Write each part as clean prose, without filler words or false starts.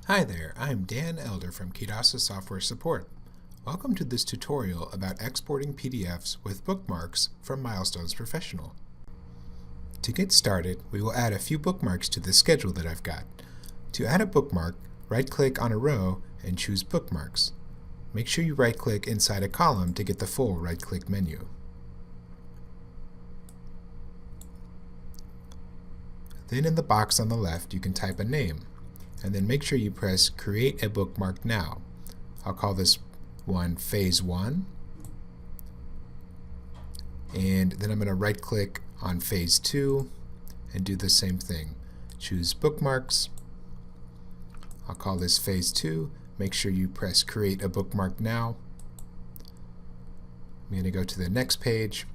Hi there, I'm Dan Elder from Kidasa Software Support. Welcome to this tutorial about exporting PDFs with bookmarks from Milestones Professional. To get started, we will add a few bookmarks to the schedule that I've got. To add a bookmark, right-click on a row and choose Bookmarks. Make sure you right-click inside a column to get the full right-click menu. Then in the box on the left, you can type a name, and then make sure you press Create a Bookmark Now. I'll call this one Phase 1, and then I'm going to right-click on Phase 2 and do the same thing. Choose Bookmarks. I'll call this Phase 2. Make sure you press Create a Bookmark Now. I'm going to go to the next page,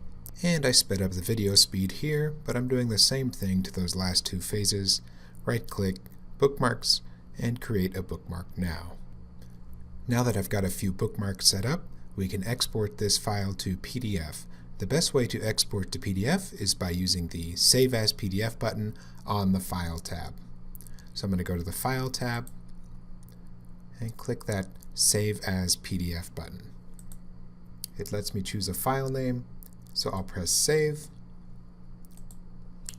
and I sped up the video speed here, but I'm doing the same thing to those last two phases. Right-click, Bookmarks, and Create a Bookmark Now. Now that I've got a few bookmarks set up, we can export this file to PDF. The best way to export to PDF is by using the Save as PDF button on the File tab. So I'm going to go to the File tab and click that Save as PDF button. It lets me choose a file name, so I'll press Save,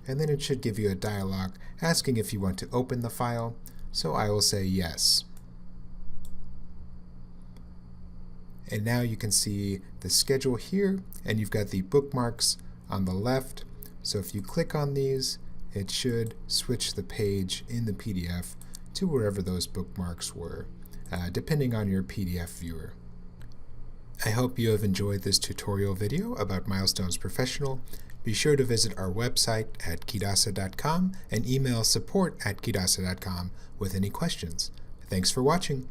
and then it should give you a dialog asking if you want to open the file, so I will say yes. And now you can see the schedule here, and you've got the bookmarks on the left. So if you click on these, it should switch the page in the PDF to wherever those bookmarks were, depending on your PDF viewer. I hope you have enjoyed this tutorial video about Milestones Professional. Be sure to visit our website at kidasa.com and email support@kidasa.com with any questions. Thanks for watching.